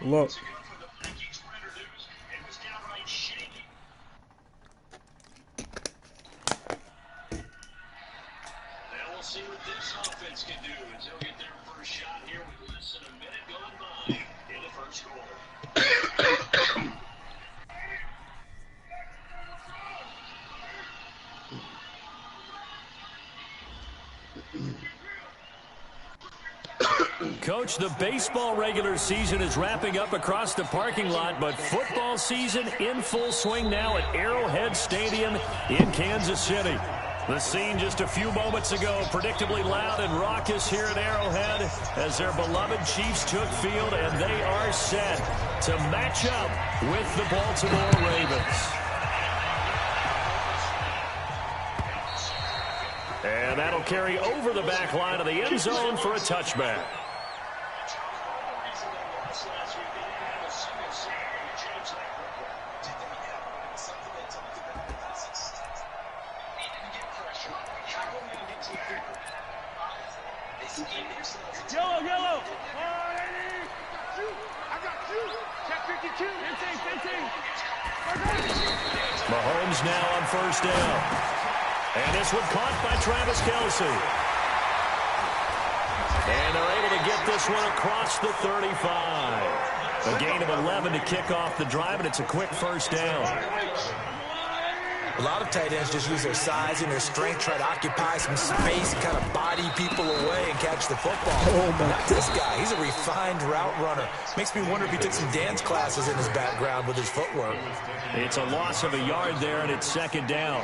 Look. See what this offense can do as they'll get their first shot here with less than a minute gone by in the first quarter. Coach, the baseball regular season is wrapping up across the parking lot, but football season in full swing now at Arrowhead Stadium in Kansas City. The scene just a few moments ago, predictably loud and raucous here at Arrowhead as their beloved Chiefs took field, and they are set to match up with the Baltimore Ravens. And that'll carry over the back line of the end zone for a touchback. Yellow. I got you. Check 52. 15. Mahomes now on first down. And this one caught by Travis Kelce. And they're able to get this one across the 35. A gain of 11 to kick off the drive, and it's a quick first down. A lot of tight ends just use their size and their strength, try to occupy some space and kind of body people away and catch the football. Not this guy. He's a refined route runner. Makes me wonder if he took some dance classes in his background with his footwork. It's a loss of a yard there, and it's second down.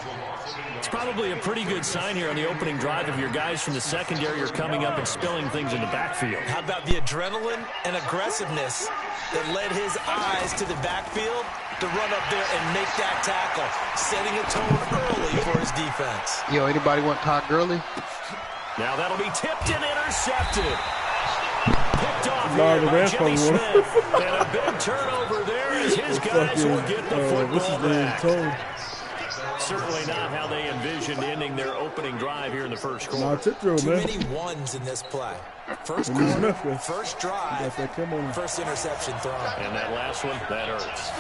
It's probably a pretty good sign here on the opening drive if your guys from the secondary are coming up and spilling things in the backfield. How about the adrenaline and aggressiveness that led his eyes to the backfield to run up there and make that tackle, setting a tone early for his defense. Yo, anybody want Todd Gurley? Now that'll be tipped and intercepted. Picked off here by Jimmy Smith. And a big turnover there as his guys will get the football back. Certainly not how they envisioned ending their opening drive here in the first quarter. Too many ones in this play. First quarter, first drive, first interception thrown. And that last one, that hurts.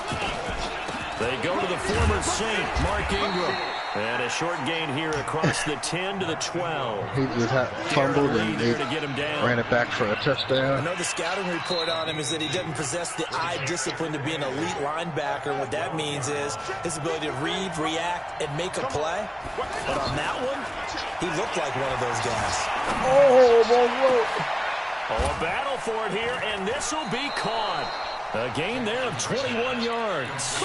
They go to the former Saint, Mark Ingram. And a short gain here across the 10 to the 12. He just fumbled and there to get him down. Ran it back for a touchdown. I know the scouting report on him is that he doesn't possess the eye discipline to be an elite linebacker. What that means is his ability to read, react, and make a play. But on that one, he looked like one of those guys. A battle for it here, and this will be caught. A gain there of 21 yards.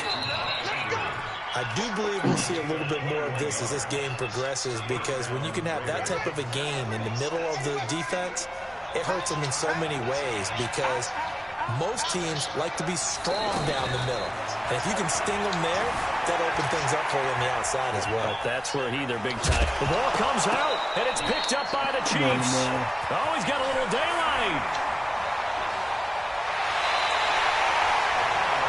I do believe we'll see a little bit more of this as this game progresses, because when you can have that type of a game in the middle of the defense, it hurts them in so many ways, because most teams like to be strong down the middle. And if you can sting them there, that opens things up for you on the outside as well. But that's where their big time. The ball comes out, and it's picked up by the Chiefs. Oh, he's got a little daylight.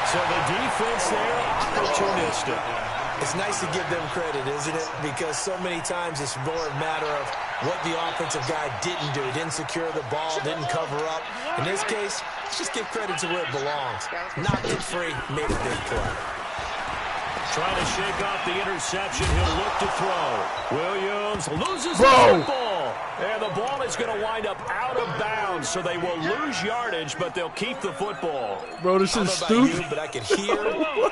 So the defense there, opportunistic. It's nice to give them credit, isn't it? Because so many times it's more a matter of what the offensive guy didn't do. He didn't secure the ball, didn't cover up. In this case, let's just give credit to where it belongs. Knocked it free, made a big play. Trying to shake off the interception. He'll look to throw. Williams loses the football. And the ball is going to wind up out of bounds, so they will lose yardage, but they'll keep the football. Bro, this is stupid. You, but I can hear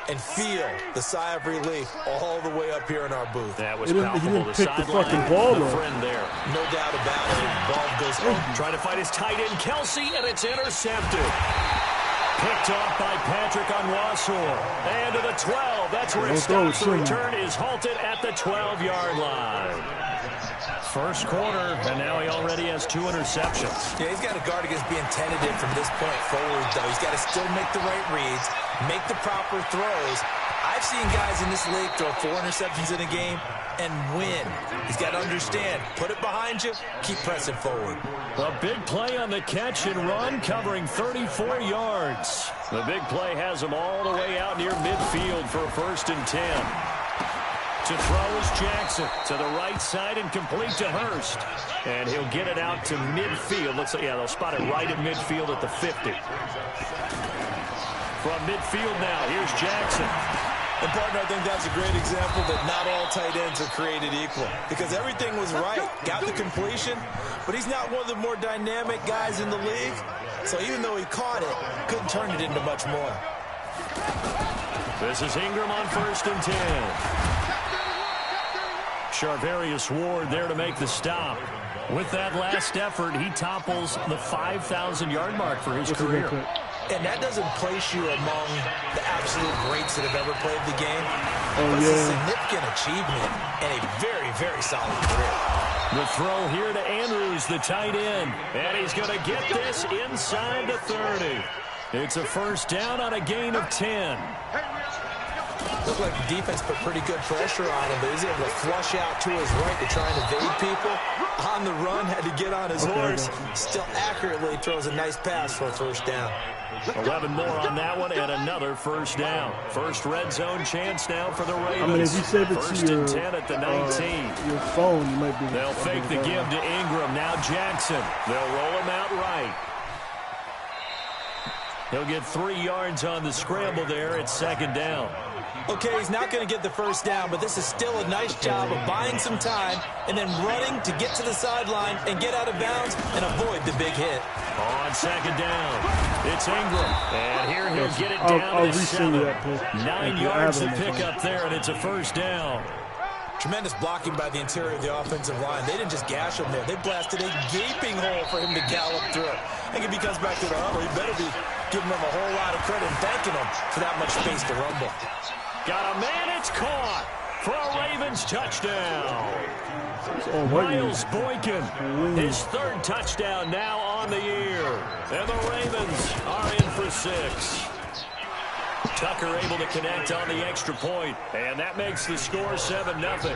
and feel the sigh of relief all the way up here in our booth. That was palpable. He didn't pick the fucking ball up. Friend there. No doubt about it. The ball goes home. Trying to fight his tight end, Kelce, and it's intercepted. Picked off by Patrick Onwuasor. And to the 12. That's where it stops. The return is halted at the 12-yard line. First quarter, and now he already has 2 interceptions. Yeah, he's got to guard against being tentative from this point forward, though. He's got to still make the right reads, make the proper throws. I've seen guys in this league throw 4 interceptions in a game and win. He's got to understand, put it behind you, keep pressing forward. A big play on the catch and run, covering 34 yards. The big play has him all the way out near midfield for a 1st and 10. To throw is Jackson to the right side and complete to Hurst. And he'll get it out to midfield. Looks like, yeah, they'll spot it right at midfield at the 50. From midfield now, here's Jackson. And, partner, I think that's a great example that not all tight ends are created equal. Because everything was right. Got the completion, but he's not one of the more dynamic guys in the league. So even though he caught it, couldn't turn it into much more. This is Ingram on 1st and 10. Charvarius Ward there to make the stop. With that last effort, he topples the 5,000-yard mark for his career. And that doesn't place you among the absolute greats that have ever played the game. Oh, It's a yeah. significant achievement and a very, very solid career. The throw here to Andrews, the tight end. And he's going to get this inside the 30. It's a 1st down on a gain of 10. Looked like the defense put pretty good pressure on him, but he's able to flush out to his right to try and evade people. On the run, had to get on his horse. Still accurately throws a nice pass for a 1st down. 11 more on that one and another 1st down. First red zone chance now for the Ravens. I mean, if you save it 1st to your, and 10 at the 19. Your phone, you might be. They'll fake the give to Ingram. Now Jackson. They'll roll him out right. He'll get 3 yards on the scramble there at 2nd down. Okay, he's not going to get the 1st down, but this is still a nice job of buying some time and then running to get to the sideline and get out of bounds and avoid the big hit. On 2nd down, it's Ingram. And here he'll get it down I'll to resend 7. that play. 9 yards to pick up there, and it's a 1st down. Tremendous blocking by the interior of the offensive line. They didn't just gash him there. They blasted a gaping hole for him to gallop through. I think if he comes back to the huddle, he better be giving them a whole lot of credit and thanking them for that much space to rumble. Got a man, it's caught for a Ravens touchdown. Oh, Miles Boykin, his 3rd touchdown now on the year. And the Ravens are in for 6. Tucker able to connect on the extra point, and that makes the score 7-0.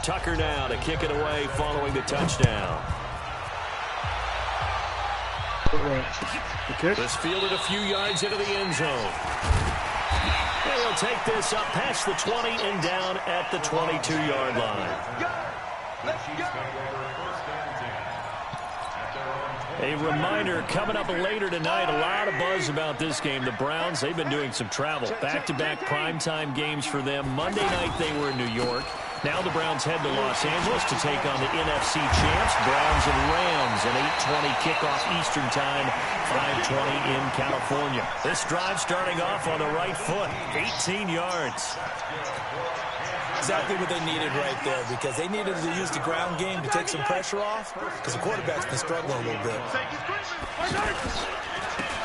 Tucker now to kick it away following the touchdown. Okay. This fielded a few yards into the end zone. And he'll take this up past the 20 and down at the 22-yard line. A reminder, coming up later tonight, a lot of buzz about this game. The Browns, they've been doing some travel. Back-to-back primetime games for them. Monday night they were in New York. Now the Browns head to Los Angeles to take on the NFC champs, Browns and Rams, an 8:20 kickoff Eastern time, 5:20 in California. This drive starting off on the right foot, 18 yards. Exactly what they needed right there, because they needed to use the ground game to take some pressure off, because the quarterback's been struggling a little bit.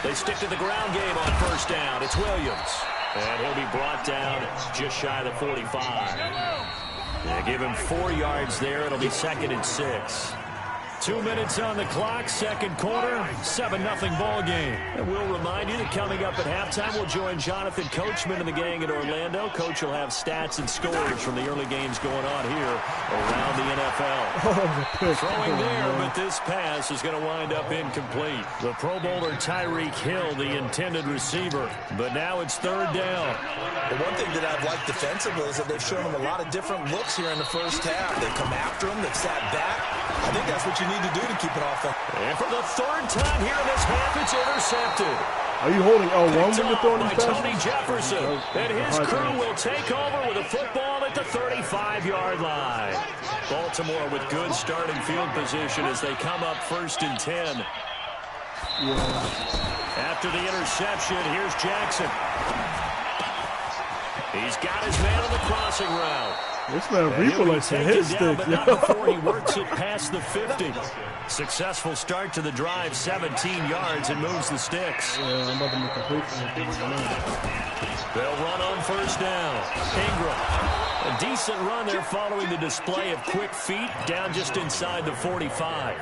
They stick to the ground game on 1st down. It's Williams. And he'll be brought down just shy of the 45. They give him 4 yards there. It'll be 2nd and 6. 2 minutes on the clock, 2nd quarter, 7-0 ball game. And we'll remind you that coming up at halftime, we'll join Jonathan Coachman and the gang in Orlando. Coach will have stats and scores from the early games going on here around the NFL. Throwing there, but this pass is going to wind up incomplete. The Pro Bowler Tyreek Hill, the intended receiver, but now it's 3rd down. The one thing that I've liked defensively is that they've shown them a lot of different looks here in the 1st half. They've come after him, they've sat back. I think that's what you need to do to keep it offense. And for the 3rd time here in this half, it's intercepted. Are you holding L1 when Picked you're off throwing by these passes? Tony Jefferson. And his crew will take over with a football at the 35-yard line. Baltimore with good starting field position as they come up 1st and 10. Yeah. After the interception, here's Jackson. He's got his man on the crossing route. This man And he'll Reaper be likes to taken hit down, stick. but not before he works it past the 50. Successful start to the drive, 17 yards, and moves the sticks. Yeah, I'm about to make a play for it. They'll run on first down. Ingram. A decent run there following the display of quick feet down just inside the 45.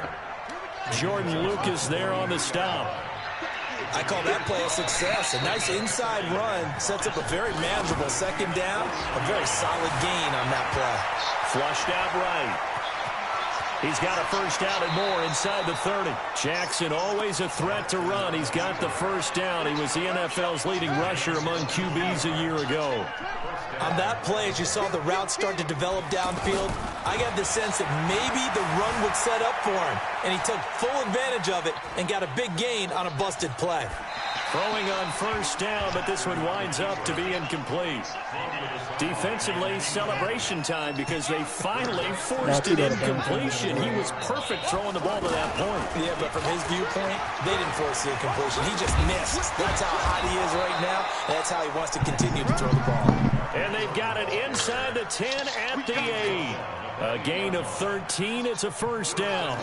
Jordan Lucas there on the stop. I call that play a success. A nice inside run sets up a very manageable second down. A very solid gain on that play. Flushed out right. He's got a first down and more inside the 30. Jackson always a threat to run. He's got the first down. He was the NFL's leading rusher among QBs a year ago. On that play, as you saw the route start to develop downfield, I got the sense that maybe the run would set up for him. And he took full advantage of it and got a big gain on a busted play. Throwing on first down, but this one winds up to be incomplete. Defensively, celebration time because they finally forced an incompletion. He was perfect throwing the ball to that point. Yeah, but from his viewpoint, they didn't force the incompletion. He just missed. That's how hot he is right now, and that's how he wants to continue to throw the ball. And they've got it inside the 10 at the 8. A gain of 13. It's a first down.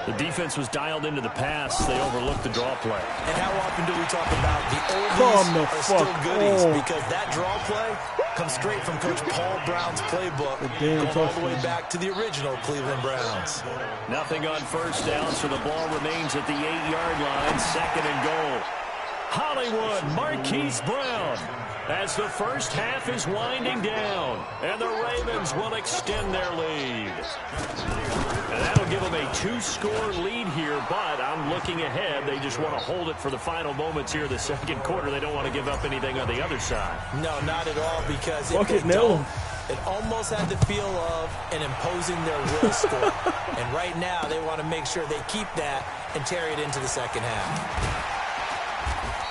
The defense was dialed into the pass. They overlooked the draw play. And how often do we talk about the oldies are still goodies? Because that draw play comes straight from Coach Paul Brown's playbook, going all the way back to the original Cleveland Browns. Nothing on first down, so the ball remains at the 8-yard line, second and goal. Hollywood, Marquise Brown, as the first half is winding down, and the Ravens will extend their lead. And that'll give them a 2-score lead here, but I'm looking ahead. They just want to hold it for the final moments here of the second quarter. They don't want to give up anything on the other side. No, not at all, because if they don't, it almost had the feel of an imposing their will score. And right now, they want to make sure they keep that and carry it into the second half.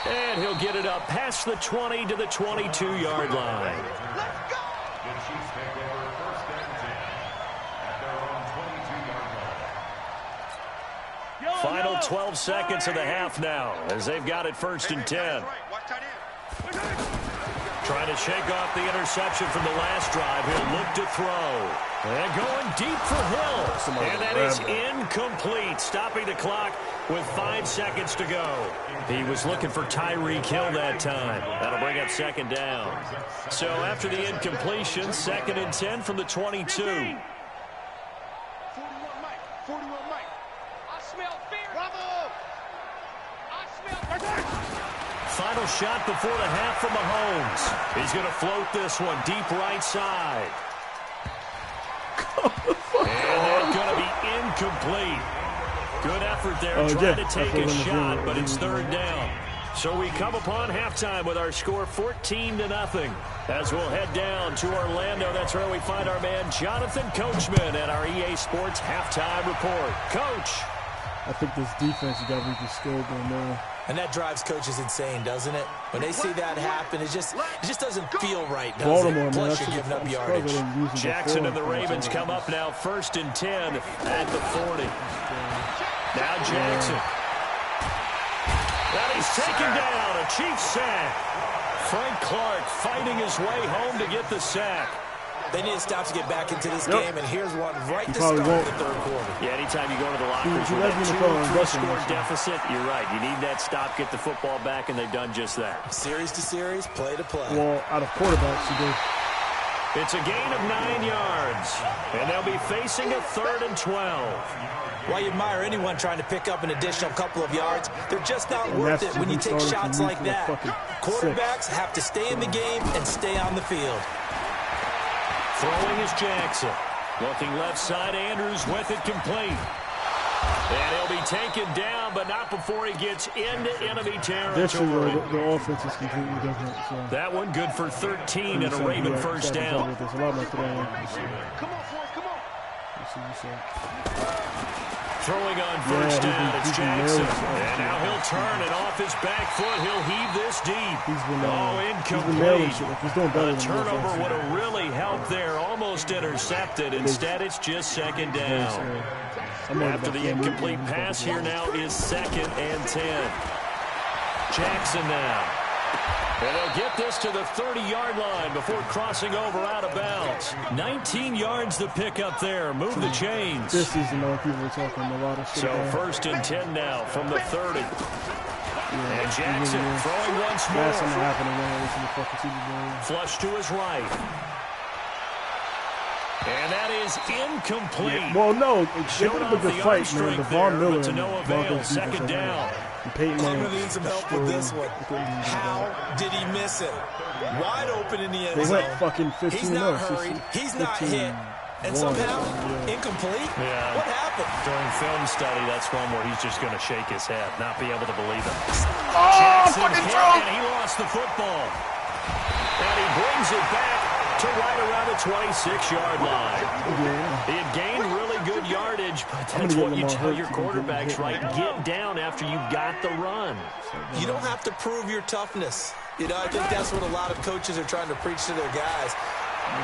And he'll get it up past the 20 to the 22-yard line. Final 12 seconds of the half now as they've got it first and 10. Trying to shake off the interception from the last drive. He'll look to throw. And going deep for Hill. And that is incomplete. Stopping the clock with 5 seconds to go. He was looking for Tyreek Hill that time. That'll bring up second down. So after the incompletion, second and 10 from the 22. 41 Mike. 41 Mike. I smell fear. Bravo. I smell. Final shot before the half from Mahomes. He's going to float this one deep right side. And that's going to be incomplete. Good effort there trying to take a shot, but it's third down. So we come upon halftime with our score 14-0. As we'll head down to Orlando, that's where we find our man Jonathan Coachman at our EA Sports Halftime Report. Coach. I think this defense has got to be just scared going now. And that drives coaches insane, doesn't it? When they see that happen, it just doesn't feel right, does it? Plus, you're giving up yardage. Jackson and the Ravens come up now first and 10 at the 40. Now Jackson. That he's taken down, a Chiefs sack. Frank Clark fighting his way home to get the sack. They need to stop to get back into this game, and here's one right to start the third quarter. Yeah, anytime you go to the locker room with a 2 or 3-score deficit, you're right. You need that stop, get the football back, and they've done just that. Series to series, play to play. Well, out of quarterbacks, you do. It's a gain of 9 yards, and they'll be facing a 3rd and 12. While you admire anyone trying to pick up an additional couple of yards, they're just not worth it when you take shots like that. Quarterbacks have to stay in the game and stay on the field. Throwing is Jackson. Looking left side, Andrews with it complete. And he'll be taken down, but not before he gets into enemy territory. This is where the offense is completely different. So. That one good for 13 and a Raven first down. Come on, Ford, come on. Throwing on first down, it's Jackson. And now he'll turn, and off his back foot, he'll heave this deep. Incomplete. A turnover would have really helped there, almost intercepted. Instead, it's just second down. After the incomplete pass, here now is 2nd and 10. Jackson now. And they'll get this to the 30-yard line before crossing over out of bounds. 19 yards to pick up there. Move the chains. This season, though, people are talking a lot of shit. So there. 1st and 10 now from the 30. Yeah, And Jackson throwing once more. That's something happening in the fucking Super Bowl. Flush to his right. And that is incomplete. Yeah, well, no, they Showed put up off a good the fight, arm man. strength Devon there, Miller but to and no avail. Broncos defense. Second down. And Peyton I'm Manning. going to need some help with this one. How did he miss it? Wide open in the end They zone. went fucking 15 He's not hurried. He's not hit. And somehow, incomplete? Yeah. What happened? During film study, that's one where he's just going to shake his head, not be able to believe it. Oh, Jackson fucking hit, throw! and he lost the football. And he brings it back to right around the 26-yard line. Yeah. He had gained really good yardage, but that's what you tell your quarterbacks, right? Get down after you got the run. You don't have to prove your toughness. You know, I think that's what a lot of coaches are trying to preach to their guys.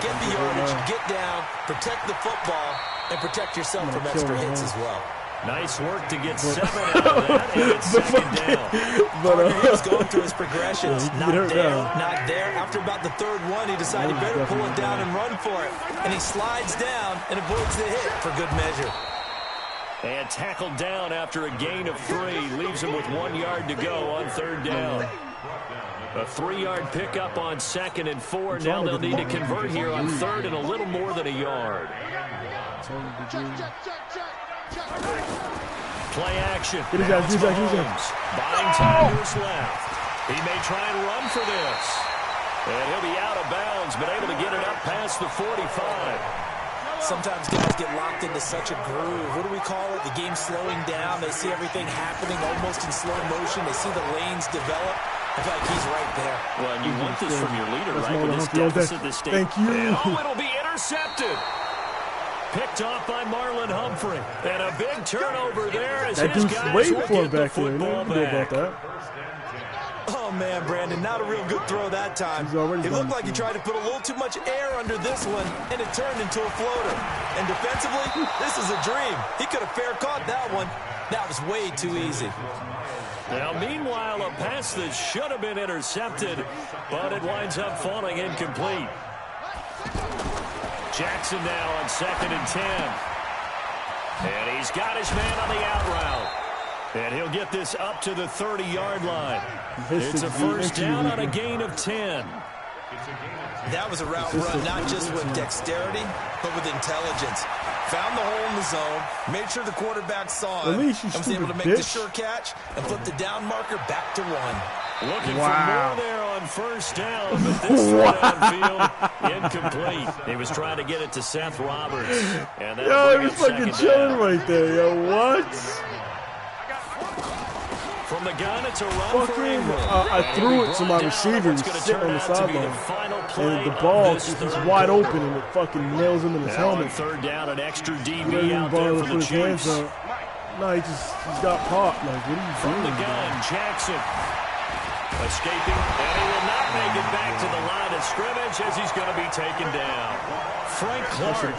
Get the yardage, get down, protect the football, and protect yourself from extra hits as well. Nice work to get 7 out of that, and it's second down. Parker, he was going through his progressions. Yeah, Not hurt there, down. not there. After about the 3rd one, he decided he better pull it down and run for it. And he slides down and avoids the hit for good measure. And tackled down after a gain of 3. Leaves him with 1 yard to go on 3rd down. A 3-yard pickup on 2nd and 4. Now they'll need to convert here on 3rd and a little more than a yard. Play action. Bounce Mahomes. Buying time to his left. He may try and run for this. And he'll be out of bounds, but able to get it up past the 45. Sometimes guys get locked into such a groove. What do we call it? The game slowing down. They see everything happening almost in slow motion. They see the lanes develop. I feel like he's right there. Well, and you want this from your leader, That's right? With this deficit, this state. Thank you. And, oh, it'll be intercepted. Picked off by Marlon Humphrey. And a big turnover there as That his dude's guys waiting will for him get the back there. football You know about back. that. Oh, man, Brandon, not a real good throw that time. It looked like he tried to put a little too much air under this one, and it turned into a floater. And defensively, this is a dream. He could have fair caught that one. That was way too easy. Now, meanwhile, a pass that should have been intercepted, but it winds up falling incomplete. Jackson now on 2nd and 10. And he's got his man on the out route. And he'll get this up to the 30-yard line. It's a 1st down on a gain of 10. That was a route run, not just with dexterity, but with intelligence. Found the hole in the zone, made sure the quarterback saw it, and was able to make the sure catch and flip the down marker back to 1. Looking for more there on 1st down, but this throw downfield incomplete. He was trying to get it to Seth Roberts. And Yo, he's fucking chilling right there, yo. What? From the gun, it's a run for Ingram. I threw it to my receiver who's sitting on the sideline. And the ball is wide open, and it fucking nails him in his helmet. 3rd down, an extra DB He out there for the his hands Chiefs. up. No, he's got popped. Like, what are you From doing? the gun, Jackson escaping, and he will not make it back to the line of scrimmage as he's going to be taken down. Frank Clark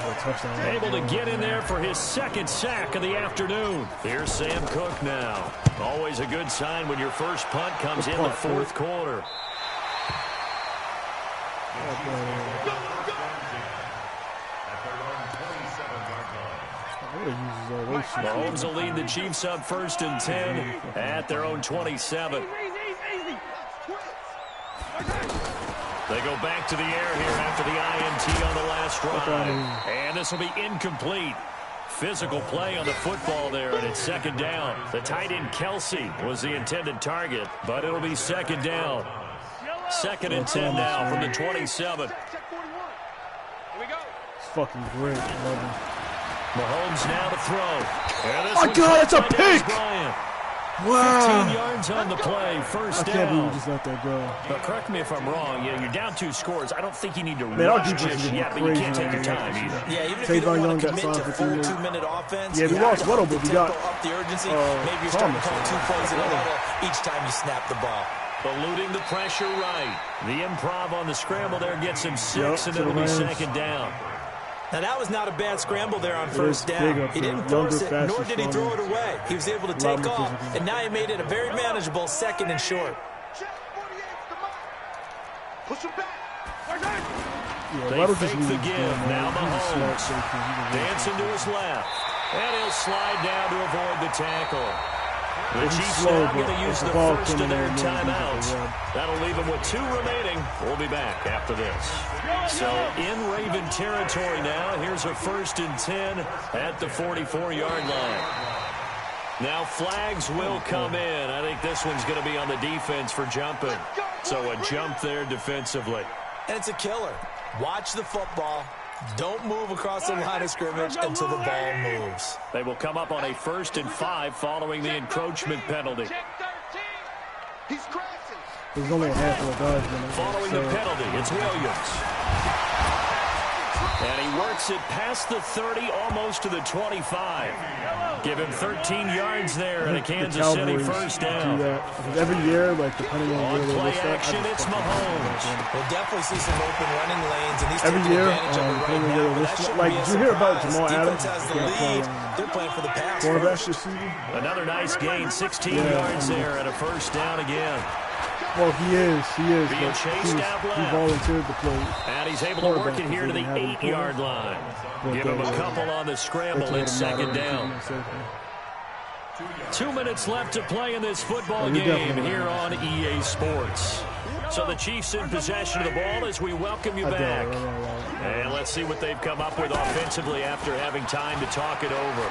able to get in there for his 2nd sack of the afternoon. Here's Sam Cook now. Always a good sign when your first punt comes in the 4th quarter. Mahomes will lead the Chiefs up 1st and 10 at their own 27. They go back to the air here after the INT on the last drive. And this will be incomplete. Physical play on the football there, and it's 2nd down. The tight end Kelsey was the intended target, but it'll be 2nd down. 2nd and 10 now from the 27. It's fucking great. Mahomes now to throw. And this Oh, one God, it's a caught by Dez pick! Bryant. Wow. 15 yards on the play, 1st down. I can't believe we just let that go. But correct me if I'm wrong. Yeah, you're down 2 scores. I don't think you need to Man, our rush defense just is yet, but you crazy can't take your right now. time either. Yeah, even if you don't Tavon want Young to got commit signed to for full 3 years. 2-minute offense, Yeah, we you have lost to Weddle, up the but we got, tempo, up the urgency. Maybe you're starting to call 2 plays in a huddle each time you snap the ball. Eluding the pressure right. The improv on the scramble there gets him 6, and to the it'll be Rams. 2nd down. Now, that was not a bad scramble there on It 1st is big down. up He there. didn't Younger, force it, faster, nor did he throw it stronger. away. He was able to Lot take more off, physical. and now he made it a very manageable 2nd and short. They fake the give. Now Mahomes dancing to his left. And he'll slide down to avoid the tackle. The Chiefs now going to use the first of their timeouts. That'll leave them with 2 remaining. We'll be back after this. So in Raven territory now. Here's a 1st and 10 at the 44-yard line. Now flags will come in. I think this one's going to be on the defense for jumping. So a jump there defensively. And it's a killer. Watch the football. Don't move across the line of scrimmage until the ball moves. They will come up on a 1st and 5 following the encroachment penalty. There's only a handful of guys. Following the penalty, it's Williams. And he works it past the 30, almost to the 25. Give him 13 yards there and a Kansas City first down. Every year, like depending on where play action, it's Mahomes. We'll definitely see some open running lanes, and he's every taking year, advantage of it right now. like, did you hear about Jamal Adams? Has the lead. They're playing for the pass. Quarterback this season. Another nice gain, 16 yards there and a first down again. Well, he is. Being chased out left. He volunteered to play. And he's able to work it here to the 8-yard line. Give him a couple on the scramble. It's 2nd down. 2 minutes left to play in this football game here on EA Sports. So the Chiefs in possession of the ball as we welcome you back. And let's see what they've come up with offensively after having time to talk it over.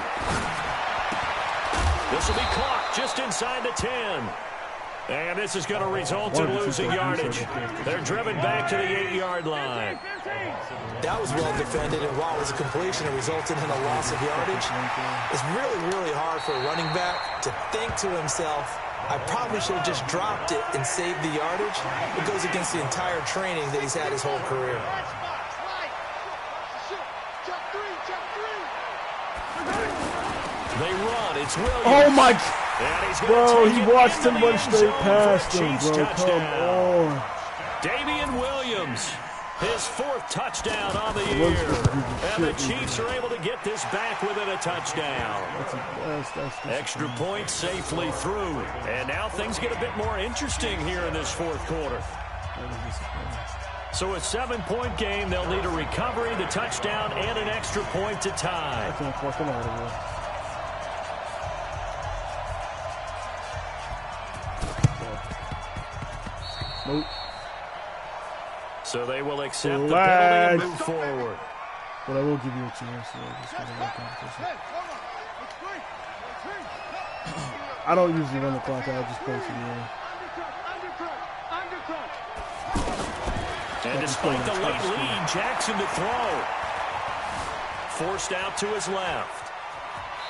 This will be caught just inside the 10. And this is going to result in losing yardage. They're driven back to the 8-yard line. That was well defended, and while it was a completion, it resulted in a loss of yardage. It's really, really hard for a running back to think to himself, I probably should have just dropped it and saved the yardage. It goes against the entire training that he's had his whole career. They run. It's Williams. Oh, my God. Bro, he watched him run straight past him, bro. Come on. Damian Williams, his 4th touchdown on the year. And the Chiefs are able to get this back within a touchdown. Extra point safely through. And now things get a bit more interesting here in this 4th quarter. So a 7-point game. They'll need a recovery, the touchdown, and an extra point to tie. I can't fucking out of here. Nope. So they will accept the penalty and move forward. But I will give you a chance. I don't usually run the clock out. I just play for the end. And despite the late lead, Jackson to throw. Forced out to his left.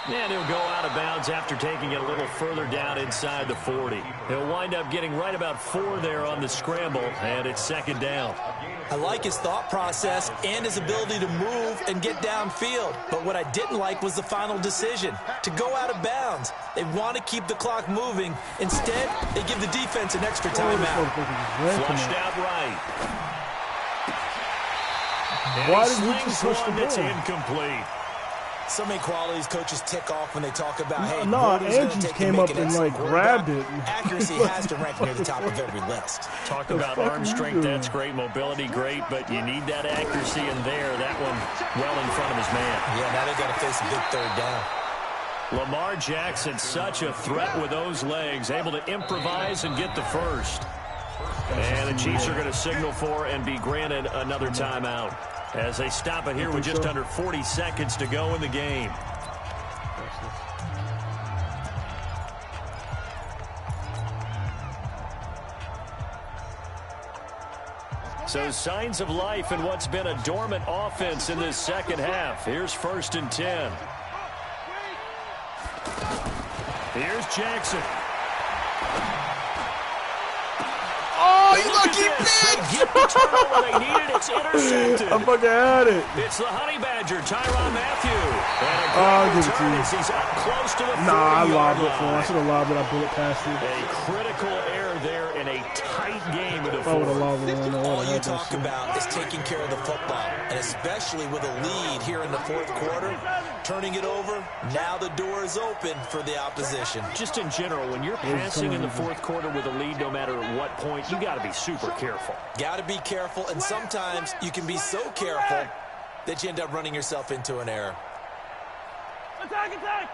And he'll go out of bounds after taking it a little further down inside the 40. He'll wind up getting right about 4 there on the scramble, and it's 2nd down. I like his thought process and his ability to move and get downfield. But what I didn't like was the final decision, to go out of bounds. They want to keep the clock moving. Instead, they give the defense an extra timeout. Flushed out right. And Why he did he just push the one that's ball? incomplete. So many qualities coaches tick off when they talk about, hey, no, what is it gonna Andrews take to came make up an and, like, excellent grabbed quarterback? it. Accuracy has to rank near the top of every list. Talk about arm strength, that's great. Mobility, great. But you need that accuracy in there. That one well in front of his man. Yeah, now they got to face a big 3rd down. Lamar Jackson, such a threat with those legs, able to improvise and get the first. And the Chiefs are going to signal for and be granted another timeout as they stop it here with just under 40 seconds to go in the game. So signs of life in what's been a dormant offense in this 2nd half. Here's 1st and 10. Here's Jackson. Oh, you lucky They bitch! get the turnover they needed. It's intercepted. I fucking had it. It's the Honey Badger, Tyrann Mathieu. And a I'll great give it to return you. as he's up close to the 40-yard Nah, I lobbed it line. for him. I should have lobbed it. I bullet past it. A critical error there in a tight game with the If I would have fourth. lobbed it, I know All what I you had that talk shit. about is taking care of the football, and especially with a lead here in the 4th quarter, turning it over. Now the door is open for the opposition. Just in general, when you're passing in the fourth quarter with a lead, no matter what point, you got to be super careful. Got to be careful, and sometimes you can be so careful that you end up running yourself into an error. Attack, attack!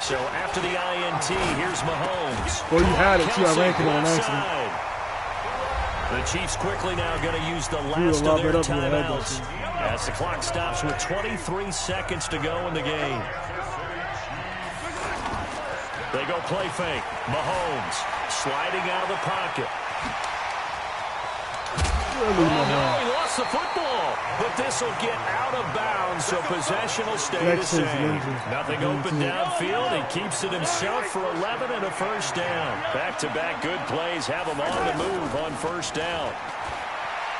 So after the INT, here's Mahomes. Well, you had it too. I ran it on accident. The Chiefs quickly now going to use the last of their timeouts as the clock stops with 23 seconds to go in the game. They go play fake. Mahomes sliding out of the pocket. No, he lost the football. But this will get out of bounds, so possession will stay the same. Nothing open downfield. He keeps it himself for 11 and a first down. Back-to-back good plays have him on the move on first down.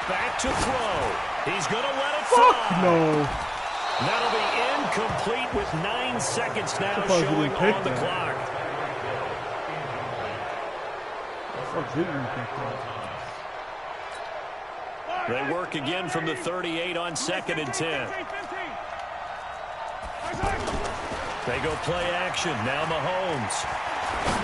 Back to throw. He's going to let it fly. No. That'll be incomplete with 9 seconds now showing on the clock. They work again from the 38 on 2nd and 10. They go play action. Now Mahomes.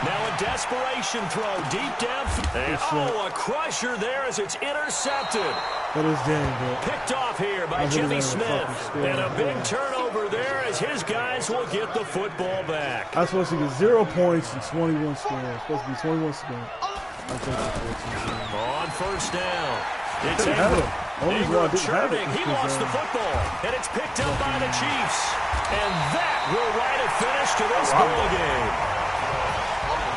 Now a desperation throw deep downfield. And a crusher there as it's intercepted. That is damn good. Picked off here by Jimmy Smith. And a big turnover there as his guys will get the football back. I was supposed to get 0 points and 21 scores. Supposed to be 21 scores. On first down. It's Ingram churning. He lost the football. And it's picked up by the Chiefs. And that will write a finish to this ball game.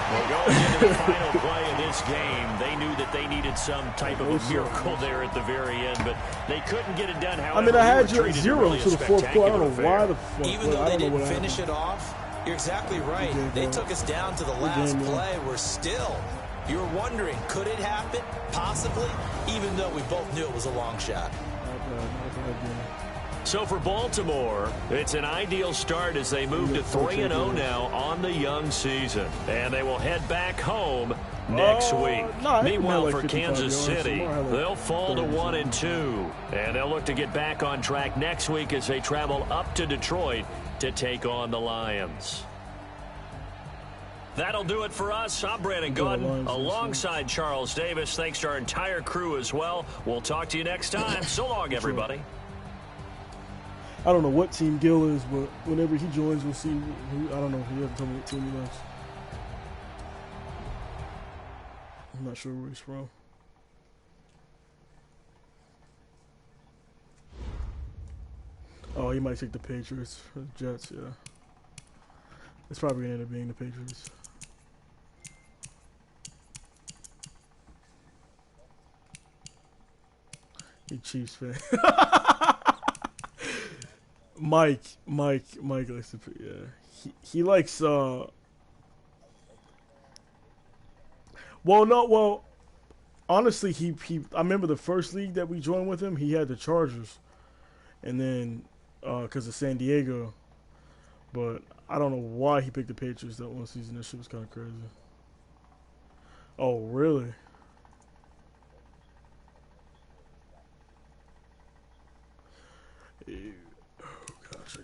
Well, going into the final play of this game, they knew that they needed some type of a miracle there at the very end, but they couldn't get it done. However, I mean, I had you at 0 to the fourth quarter. I don't know why the fuck. Even though they didn't finish it off, you're exactly right. They took us down to the last play. We're still... You're wondering, could it happen? Possibly, even though we both knew it was a long shot. So for Baltimore, it's an ideal start as they move to 3-0 now on the young season. And they will head back home next week. Meanwhile, for Kansas City, they'll fall to 1-2. And they'll look to get back on track next week as they travel up to Detroit to take on the Lions. That'll do it for us. I'm Brandon Gaudin alongside Charles Davis. Thanks to our entire crew as well. We'll talk to you next time. So long, everybody. I don't know what team Gil is, but whenever he joins, we'll see. I don't know. He hasn't told me what team he likes. I'm not sure where he's from. Oh, he might take the Patriots or the Jets, yeah. It's probably going to end up being the Patriots. You Chiefs fan. Mike likes to, yeah. He likes, well, honestly, I remember the first league that we joined with him, he had the Chargers. And then, because of San Diego. But I don't know why he picked the Patriots that one season. That shit was kind of crazy. Oh, really? Ew. Oh, gotcha.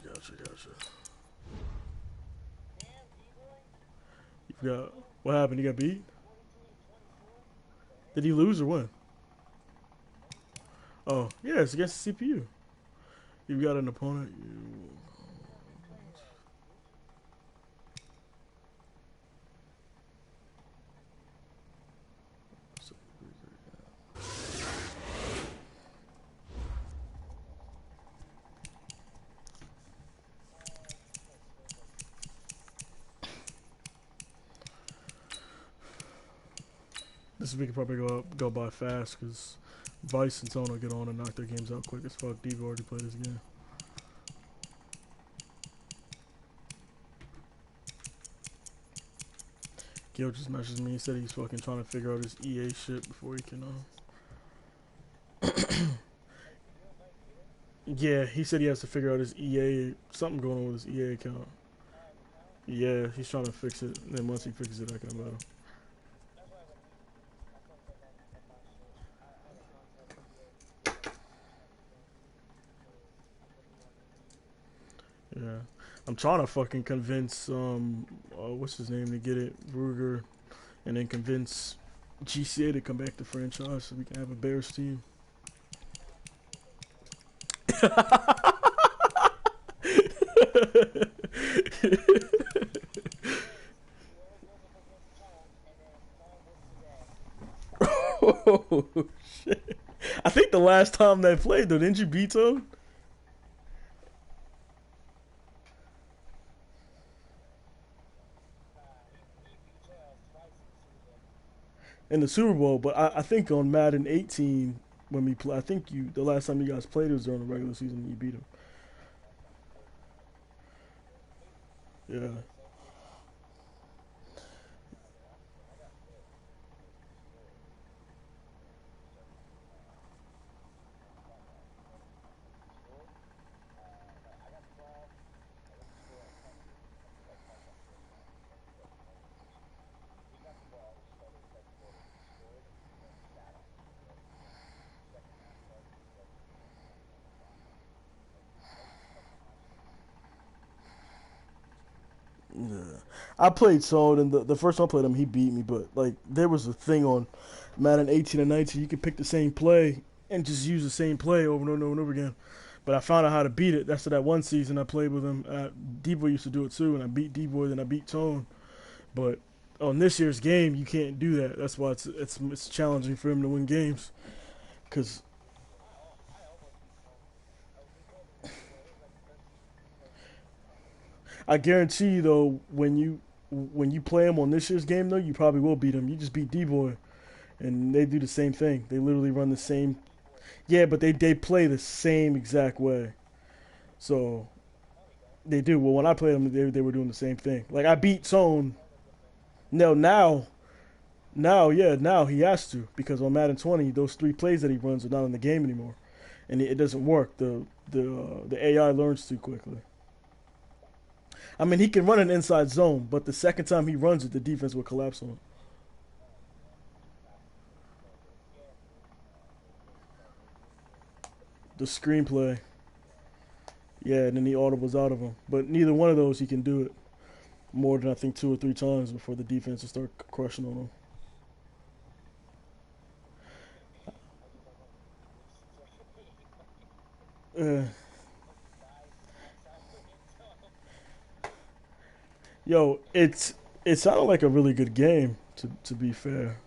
You got, what happened? He got beat? Did he lose or win? Oh, yeah, it's against the CPU. You've got an opponent. This week could probably go by fast because Vice and Sono get on and knock their games out quick as fuck. Diva already played this game. Gil just messaged me. He said he's fucking trying to figure out his EA shit before he can. Yeah, he said he has to figure out his EA. Something going on with his EA account. Yeah, he's trying to fix it. And then once he fixes it, I can let him. I'm trying to fucking convince what's his name to get it, Ruger, and then convince GCA to come back to franchise so we can have a Bears team. Oh shit! I think the last time they played though, didn't you beat them in the Super Bowl? But I think on Madden 18 when we play, I think you the last time you guys played was during the regular season and you beat them. Yeah. Yeah. I played Sold, and the first time I played him, he beat me. But like, there was a thing on Madden 18 and 19, you could pick the same play and just use the same play over and over and over again. But I found out how to beat it. That's that one season I played with him. D-Boy used to do it too, and I beat D-Boy, then I beat Tone. But on this year's game, you can't do that. That's why it's challenging for him to win games. Cause I guarantee you though, when you play him on this year's game though, you probably will beat him. You just beat D-Boy, and they do the same thing. They literally run the same. Yeah, but they play the same exact way. So they do. Well, when I played them, they were doing the same thing. Like I beat Tone. No, now he has to because on Madden 20, those three plays that he runs are not in the game anymore, and it doesn't work. The AI learns too quickly. I mean, he can run an inside zone, but the second time he runs it, the defense will collapse on him. The screenplay, yeah, and then he audibles out of him. But neither one of those he can do it more than I think 2 or 3 times before the defense will start crushing on him. Yo, it sounded like a really good game to be fair.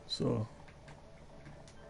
So